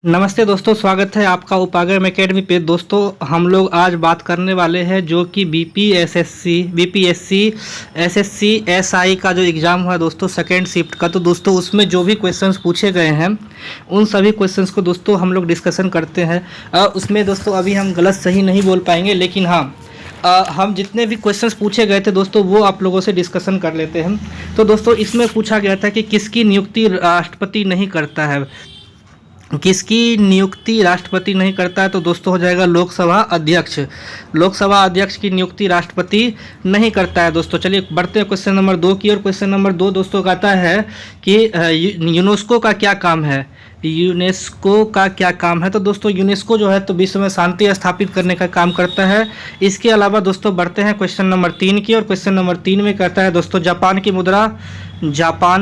नमस्ते दोस्तों, स्वागत है आपका उपागम एकेडमी पे। दोस्तों हम लोग आज बात करने वाले हैं जो कि बीपीएससी एसएससी एसआई का जो एग्ज़ाम हुआ दोस्तों सेकेंड शिफ्ट का। तो दोस्तों उसमें जो भी क्वेश्चंस पूछे गए हैं उन सभी क्वेश्चंस को दोस्तों हम लोग डिस्कशन करते हैं। उसमें दोस्तों अभी हम गलत सही नहीं बोल पाएंगे, लेकिन हाँ हम जितने भी क्वेश्चंस पूछे गए थे दोस्तों वो आप लोगों से डिस्कशन कर लेते हैं। तो दोस्तों इसमें पूछा गया था कि किसकी नियुक्ति राष्ट्रपति नहीं करता है, किसकी नियुक्ति राष्ट्रपति नहीं करता है। तो दोस्तों हो जाएगा लोकसभा अध्यक्ष। लोकसभा अध्यक्ष की नियुक्ति राष्ट्रपति नहीं करता है। दोस्तों चलिए बढ़ते हैं क्वेश्चन नंबर 2 की ओर। क्वेश्चन नंबर 2 दोस्तों कहता है कि यूनेस्को का क्या काम है। यूनेस्को का क्या काम है। तो दोस्तों यूनेस्को जो है तो विश्व में शांति स्थापित करने का काम करता है। इसके अलावा दोस्तों बढ़ते हैं क्वेश्चन नंबर 3 की ओर। क्वेश्चन नंबर 3 में कहता है दोस्तों जापान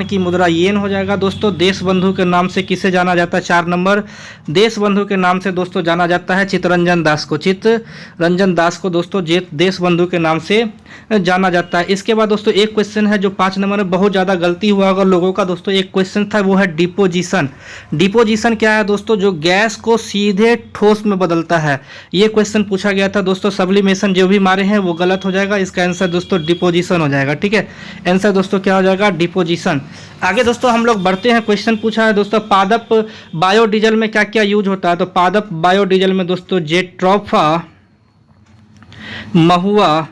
की मुद्रा येन हो जाएगा। दोस्तों देश बंधु के नाम से किसे जाना जाता है। 4 नंबर देश बंधु के नाम से दोस्तों जाना जाता है चित्तरंजन दास को। चित्तरंजन दास को दोस्तों देश बंधु के नाम से जाना जाता है। इसके बाद दोस्तों एक क्वेश्चन है जो 5 नंबर में बहुत ज़्यादा गलती हुआ होगा लोगों का। दोस्तों एक क्वेश्चन था वो है डिपोजिशन। डिपोजिशन क्या है दोस्तों, जो गैस को सीधे ठोस में बदलता है। ये क्वेश्चन पूछा गया था दोस्तों। सब्लिमेशन जो भी मारे हैं वो गलत हो जाएगा। इसका आंसर दोस्तों डिपोजिशन हो जाएगा। ठीक है, आंसर दोस्तों क्या हो जाएगा, डिपोजिशन। आगे दोस्तों हम लोग बढ़ते हैं। क्वेश्चन पूछा है दोस्तों पादप बायोडीजल में क्या क्या यूज होता है। तो पादप बायोडीजल में दोस्तों जेट्रोफा, महुआ,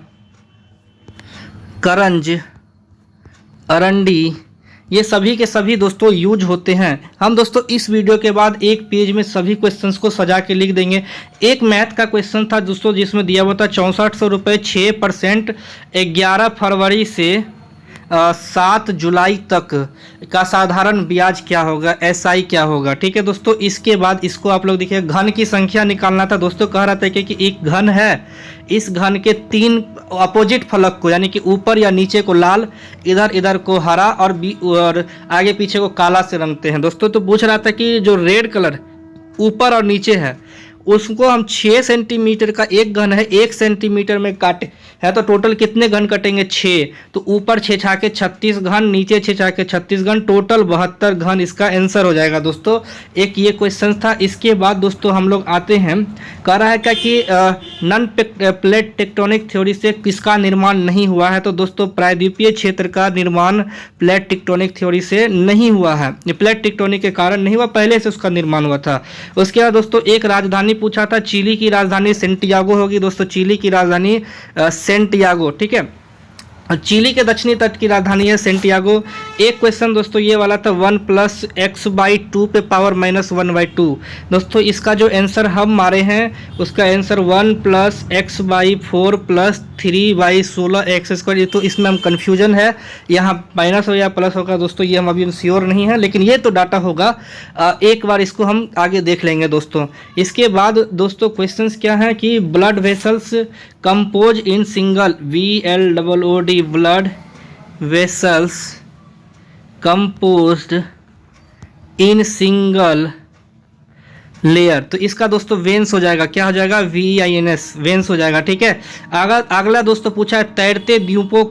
करंज, अरंडी, ये सभी के सभी दोस्तों यूज होते हैं। हम दोस्तों इस वीडियो के बाद एक पेज में सभी क्वेश्चंस को सजा के लिख देंगे। एक मैथ का क्वेश्चन था दोस्तों जिसमें दिया हुआ था 6400 रुपये 6% 11 फरवरी से 7 जुलाई तक का साधारण ब्याज क्या होगा, एसआई क्या होगा। ठीक है दोस्तों, इसके बाद इसको आप लोग देखिए घन की संख्या निकालना था। दोस्तों कह रहा था कि एक घन है, इस घन के 3 अपोजिट फलक को यानी कि ऊपर या नीचे को लाल, इधर को हरा और आगे पीछे को काला से रंगते हैं। दोस्तों तो पूछ रहा था कि जो रेड कलर ऊपर और नीचे है उसको हम 6 सेंटीमीटर का एक घन है 1 सेंटीमीटर में काटे है तो टोटल कितने घन कटेंगे, 6। तो ऊपर 6 छाके 36 घन, नीचे 6 छाके 36 घन, टोटल 72 घन इसका आंसर हो जाएगा। दोस्तों एक ये क्वेश्चन था। इसके बाद दोस्तों हम लोग आते हैं, कह रहा है क्या कि नॉन प्लेट टेक्टोनिक थ्योरी से किसका निर्माण नहीं हुआ है। तो दोस्तों प्रायद्वीपीय क्षेत्र का निर्माण प्लेट टेक्टोनिक थ्योरी से नहीं हुआ है। ये प्लेट टेक्टोनिक के कारण नहीं हुआ, पहले से उसका निर्माण हुआ था। उसके बाद दोस्तों एक राजधानी पूछा था, चिली की राजधानी सेंटियागो होगी। दोस्तों चिली की राजधानी सेंटियागो। ठीक है, चिली के दक्षिणी तट की राजधानी है सेंटियागो। एक क्वेश्चन दोस्तों ये वाला था 1 + x/2 पे पावर -1/2। दोस्तों इसका जो आंसर हम मारे हैं उसका आंसर 1 + x/4 + 3/16x²। तो इसमें हम कन्फ्यूजन है, यहाँ माइनस हो या प्लस होगा दोस्तों ये हम अभी श्योर नहीं है, लेकिन ये तो डाटा होगा। एक बार इसको हम आगे देख लेंगे दोस्तों। इसके बाद दोस्तों क्वेश्चंस क्या है कि blood vessels compose in single VLOOD blood vessels composed in single layer. तो इसका दोस्तों वेंस हो जाएगा, क्या हो जाएगा, VINS वेंस हो जाएगा। ठीक है, अगला दोस्तों पूछा है तैरते द्वीपों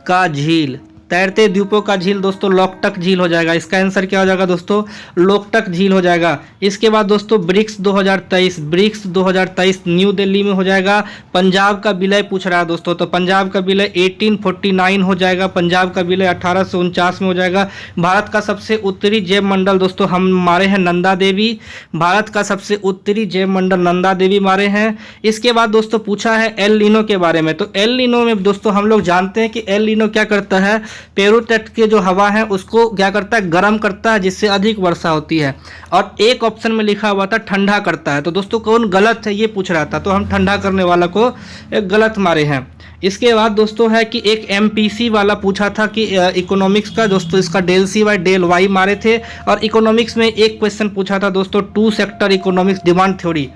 का झील। तैरते द्वीपों का झील दोस्तों लोकटक झील हो जाएगा। इसका आंसर क्या हो जाएगा दोस्तों, लोकटक झील हो जाएगा। इसके बाद दोस्तों ब्रिक्स 2023 न्यू दिल्ली में हो जाएगा। पंजाब का विलय पूछ रहा है दोस्तों, तो पंजाब का विलय 1849 हो जाएगा। पंजाब का विलय 1849 में हो जाएगा। भारत का सबसे उत्तरी जैव मंडल दोस्तों हम मारे हैं नंदा देवी। भारत का सबसे उत्तरी जैव मंडल नंदा देवी मारे हैं। इसके बाद दोस्तों पूछा है एल नीनो के बारे में। तो एल नीनो में दोस्तों हम लोग जानते हैं कि एल नीनो क्या करता है, पेरू तट के जो हवा है उसको क्या करता है, गर्म करता है जिससे अधिक वर्षा होती है। और एक ऑप्शन में लिखा हुआ था ठंडा करता है। तो दोस्तों कौन गलत है ये पूछ रहा था, तो हम ठंडा करने वाला को गलत मारे हैं। इसके बाद दोस्तों है कि एक MPC वाला पूछा था कि इकोनॉमिक्स का दोस्तों इसका ∂C/∂Y मारे थे। और इकोनॉमिक्स में एक क्वेश्चन पूछा था दोस्तों 2 sector economics demand theory.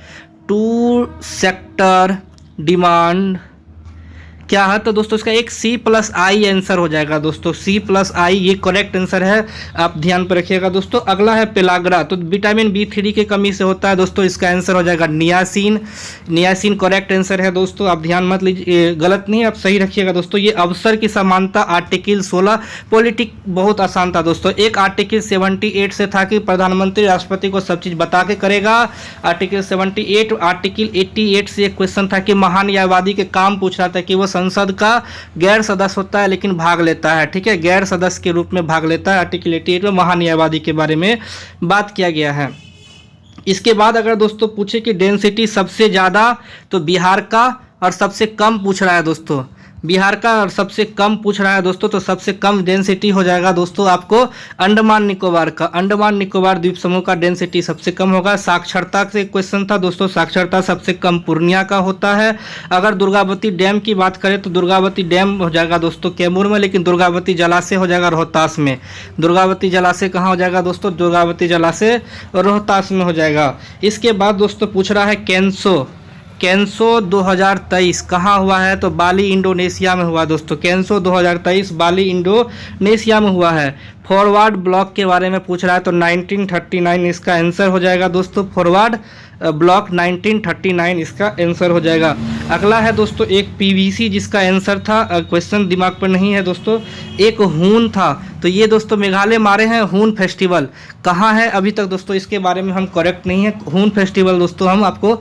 2 sector demand क्या है, तो दोस्तों इसका एक C+I आंसर हो जाएगा दोस्तों, C+I ये करेक्ट आंसर है, आप ध्यान पर रखिएगा दोस्तों। अगला है पेलाग्रा, तो विटामिन B3 की कमी से होता है दोस्तों, इसका आंसर हो जाएगा नियासिन। नियासिन करेक्ट आंसर है दोस्तों, आप ध्यान मत लीजिए, गलत नहीं, आप सही रखिएगा दोस्तों। ये अवसर की समानता आर्टिकल 16, पॉलिटिक बहुत आसान था दोस्तों। एक आर्टिकल 78 से था कि प्रधानमंत्री राष्ट्रपति को सब चीज़ बता के करेगा, आर्टिकल 78। आर्टिकल 88 से एक क्वेश्चन था कि महान न्यायवादी के काम पूछ रहा था कि वो संसद का गैर सदस्य होता है लेकिन भाग लेता है, ठीक है, गैर सदस्य के रूप में भाग लेता है। आर्टिकल 88 में महान न्यायवादी के बारे में बात किया गया है। इसके बाद अगर दोस्तों पूछे कि डेंसिटी सबसे ज़्यादा, तो बिहार का, और सबसे कम पूछ रहा है दोस्तों, बिहार का और सबसे कम पूछ रहा है दोस्तों, तो सबसे कम डेंसिटी हो जाएगा दोस्तों आपको अंडमान निकोबार का। अंडमान निकोबार द्वीप समूह का डेंसिटी सबसे कम होगा। साक्षरता से क्वेश्चन था दोस्तों, साक्षरता सबसे कम पूर्णिया का होता है। अगर दुर्गावती डैम की बात करें तो दुर्गावती डैम हो जाएगा दोस्तों कैमूर में, लेकिन दुर्गावती जलाशय हो जाएगा रोहतास में। दुर्गावती जलाशय कहाँ हो जाएगा दोस्तों, दुर्गावती जलाशय रोहतास में हो जाएगा। इसके बाद दोस्तों पूछ रहा है कैंसो 2023 कहाँ हुआ है, तो बाली इंडोनेशिया में हुआ दोस्तों। कैंसो 2023 बाली इंडोनेशिया में हुआ है। फॉरवर्ड ब्लॉक के बारे में पूछ रहा है, तो 1939 इसका आंसर हो जाएगा दोस्तों। फॉरवर्ड ब्लॉक 1939 इसका आंसर हो जाएगा। अगला है दोस्तों एक पीवीसी जिसका आंसर था, क्वेश्चन दिमाग पर नहीं है दोस्तों, एक हून था। तो ये दोस्तों मेघालय मारे हैं हून फेस्टिवल कहाँ है, अभी तक दोस्तों इसके बारे में हम करेक्ट नहीं है। हून फेस्टिवल दोस्तों हम आपको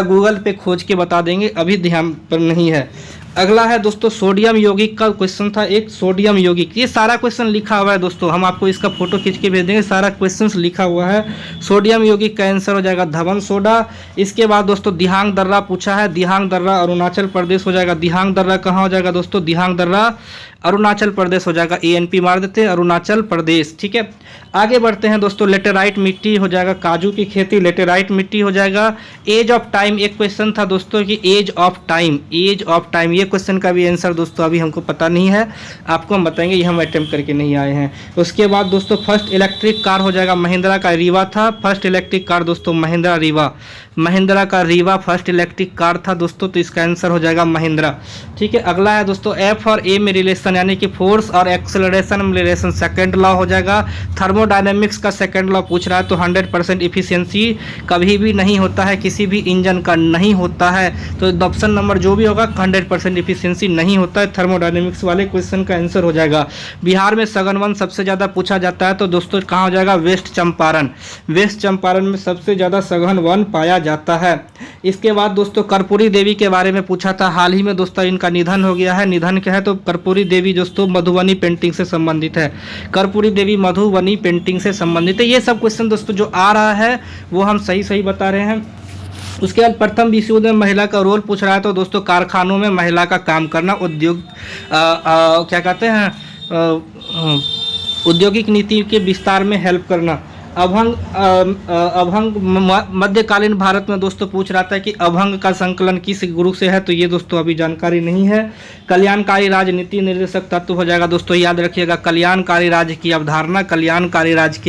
गूगल पे खोज के बता देंगे, अभी ध्यान पर नहीं है। अगला है दोस्तों सोडियम यौगिक का क्वेश्चन था, एक सोडियम यौगिक, ये सारा क्वेश्चन लिखा हुआ है दोस्तों, हम आपको इसका फोटो खींच के भेज देंगे, सारा क्वेश्चन लिखा हुआ है। सोडियम यौगिक का आंसर हो जाएगा धवन सोडा। इसके बाद दोस्तों दिहांग दर्रा पूछा है, दिहांग दर्रा अरुणाचल प्रदेश हो जाएगा। दिहांग दर्रा कहाँ हो जाएगा दोस्तों, दिहांग दर्रा अरुणाचल प्रदेश हो जाएगा। ANP मार देते हैं, अरुणाचल प्रदेश, ठीक है। आगे बढ़ते हैं दोस्तों, लेटेराइट मिट्टी हो जाएगा, काजू की खेती लेटेराइट मिट्टी हो जाएगा। एज ऑफ टाइम एक क्वेश्चन था दोस्तों कि एज ऑफ टाइम, ये क्वेश्चन का भी आंसर दोस्तों अभी हमको पता नहीं है, आपको हम बताएंगे, ये हम अटेम्प्ट करके नहीं आए हैं। उसके बाद दोस्तों फर्स्ट इलेक्ट्रिक कार हो जाएगा, महिंद्रा का रीवा था। फर्स्ट इलेक्ट्रिक कार दोस्तों महिंद्रा का रीवा फर्स्ट इलेक्ट्रिक कार था दोस्तों, तो इसका आंसर हो जाएगा महिंद्रा, ठीक है। अगला है दोस्तों F और A में रिलेशन, यानी कि फोर्स और एक्सेलरेशन में रिलेशन, सेकंड लॉ हो जाएगा। थर्मोडायनेमिक्स का सेकंड लॉ पूछ रहा है, तो 100% इफिशियंसी कभी भी नहीं होता है, किसी भी इंजन का नहीं होता है, तो ऑप्शन नंबर जो भी होगा 100% इफिशियंसी नहीं होता है। थर्मोडायनेमिक्स वाले क्वेश्चन का आंसर हो जाएगा। बिहार में सघन वन सबसे ज़्यादा पूछा जाता है, तो दोस्तों कहाँ हो जाएगा, वेस्ट चंपारण। वेस्ट चंपारण में सबसे ज़्यादा सघन वन पाया जाता है। इसके बाद दोस्तों कर्पूरी देवी के बारे में पूछा था, हाल ही में दोस्तों इनका निधन हो गया है। निधन क्या है, तो कर्पूरी देवी दोस्तों मधुबनी पेंटिंग से संबंधित है। कर्पूरी देवी मधुबनी पेंटिंग से संबंधित है। ये सब क्वेश्चन दोस्तों जो आ रहा है वो हम सही बता रहे हैं। उसके बाद प्रथम विश्व युद्ध में महिला का रोल पूछ रहा है, तो दोस्तों कारखानों में महिला का काम करना, उद्योग क्या कहते हैं, औद्योगिक नीति के विस्तार में हेल्प करना। अभंग मध्यकालीन भारत में दोस्तों पूछ रहा था कि अभंग का संकलन किस गुरु से है, तो ये दोस्तों अभी जानकारी नहीं है। कल्याणकारी राजनीति निर्देशक तत्व हो जाएगा दोस्तों, याद रखिएगा कल्याणकारी राज्य की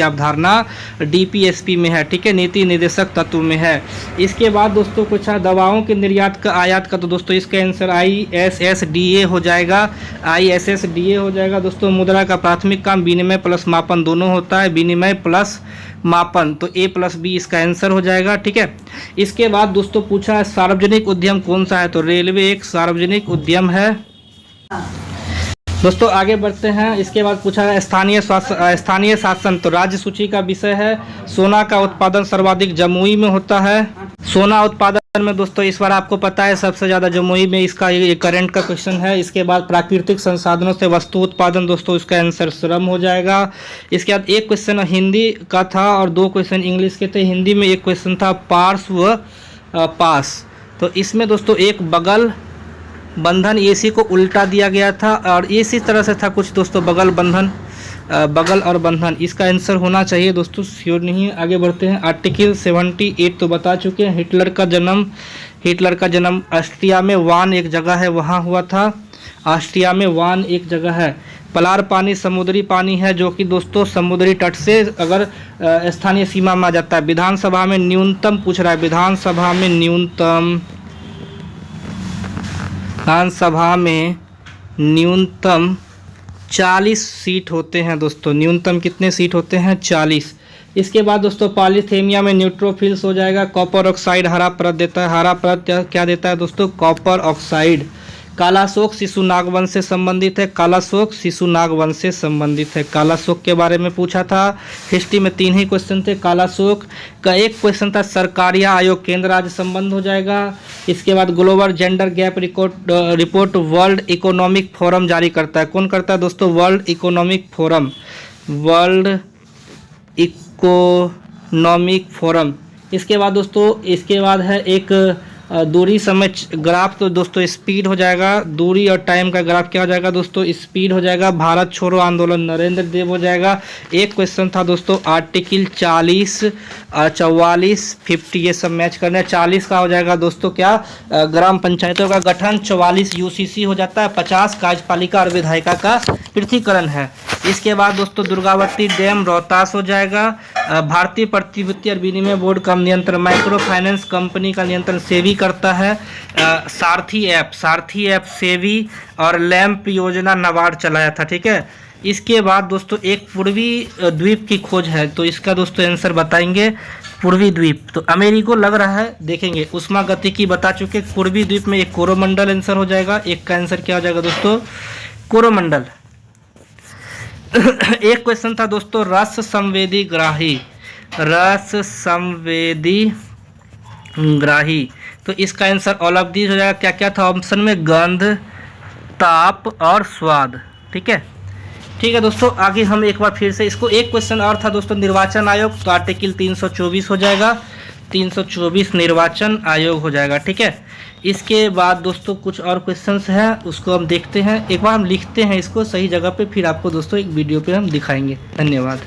अवधारणा DPSP में है, ठीक है, नीति निर्देशक तत्व में है। इसके बाद दोस्तों कुछ दवाओं के निर्यात का आयात का, तो दोस्तों इसका आंसर ISSDA हो जाएगा। ISSDA हो जाएगा दोस्तों। मुद्रा का प्राथमिक काम विनिमय प्लस मापन दोनों होता है, विनिमय प्लस मापन, तो A+B इसका आंसर हो जाएगा, ठीक है। इसके बाद दोस्तों पूछा है सार्वजनिक उद्यम कौन सा है, तो रेलवे एक सार्वजनिक उद्यम है। दोस्तों आगे बढ़ते हैं। इसके बाद पूछा है स्थानीय शासन, तो राज्य सूची का विषय है। सोना का उत्पादन सर्वाधिक जमुई में होता है। सोना उत्पादन में दोस्तों इस बार आपको पता है सबसे ज़्यादा जमुई में, इसका ये करंट का क्वेश्चन है। इसके बाद प्राकृतिक संसाधनों से वस्तु उत्पादन, दोस्तों इसका आंसर श्रम हो जाएगा। इसके बाद एक क्वेश्चन हिंदी का था और 2 क्वेश्चन इंग्लिश के थे। हिंदी में एक क्वेश्चन था पार्श्व पास, तो इसमें दोस्तों एक बगल बंधन AC को उल्टा दिया गया था और इसी तरह से था कुछ दोस्तों, बगल और बंधन, इसका आंसर होना चाहिए दोस्तों, श्योर नहीं है। आगे बढ़ते हैं। आर्टिकल 78 तो बता चुके हैं। हिटलर का जन्म ऑस्ट्रिया में वान एक जगह है वहाँ हुआ था। ऑस्ट्रिया में वान एक जगह है। पलार पानी समुद्री पानी है जो कि दोस्तों समुद्री तट से अगर स्थानीय सीमा में आ जाता है। विधानसभा में न्यूनतम पूछ रहा है, विधानसभा में न्यूनतम विधानसभा में न्यूनतम 40 सीट होते हैं दोस्तों। न्यूनतम कितने सीट होते हैं? 40। इसके बाद दोस्तों पॉलीथेमिया में न्यूट्रोफिल्स हो जाएगा। कॉपर ऑक्साइड हरा परत देता है। हरा परत क्या देता है दोस्तों? Copper oxide. कालाशोक शिशु नागवंश से संबंधित है। कालाशोक शिशु नागवंश से संबंधित है। कालाशोक के बारे में पूछा था। हिस्ट्री में 3 ही क्वेश्चन थे। कालाशोक का एक क्वेश्चन था सरकारिया आयोग केंद्र राज्य संबंध हो जाएगा। इसके बाद global gender gap report world economic forum जारी करता है। कौन करता है दोस्तों? World economic forum. World economic forum. इसके बाद दोस्तों है एक दूरी समय ग्राफ। तो दोस्तों स्पीड हो जाएगा। दूरी और टाइम का ग्राफ क्या हो जाएगा दोस्तों? स्पीड हो जाएगा। भारत छोड़ो आंदोलन नरेंद्र देव हो जाएगा। एक क्वेश्चन था दोस्तों आर्टिकल 40 44 50 ये सब मैच करना है। 40 का हो जाएगा दोस्तों क्या? ग्राम पंचायतों का गठन। 44 यूसीसी हो जाता है। 50 कार्यपालिका और विधायिका का पृथकीकरण है। इसके बाद दोस्तों दुर्गावती डैम रोहतास हो जाएगा। भारतीय प्रतिभूति और विनिमय बोर्ड का नियंत्रण माइक्रो फाइनेंस कंपनी का नियंत्रण सेबी करता है। सारथी ऐप सेबी और लैंप योजना नाबार्ड चलाया था। ठीक है। इसके बाद दोस्तों एक पूर्वी द्वीप की खोज है। तो इसका दोस्तों आंसर बताएंगे पूर्वी द्वीप। तो अमेरिको लग रहा है, देखेंगे। उष्मा गतिकी बता चुके। पूर्वी द्वीप में एक कोरोमंडल आंसर हो जाएगा। एक का आंसर क्या हो जाएगा दोस्तों? कोरोमंडल। एक क्वेश्चन था दोस्तों रस संवेदी ग्राही। तो इसका आंसर ऑल ऑफ दीज हो जाएगा। क्या क्या था ऑप्शन में? गंध, ताप और स्वाद। ठीक है दोस्तों। आगे हम एक बार फिर से इसको एक क्वेश्चन और था दोस्तों निर्वाचन आयोग। तो आर्टिकल 324 हो जाएगा। 324 निर्वाचन आयोग हो जाएगा। ठीक है। इसके बाद दोस्तों कुछ और क्वेश्चंस हैं, उसको हम देखते हैं। एक बार हम लिखते हैं इसको सही जगह पे, फिर आपको दोस्तों एक वीडियो पे हम दिखाएंगे। धन्यवाद।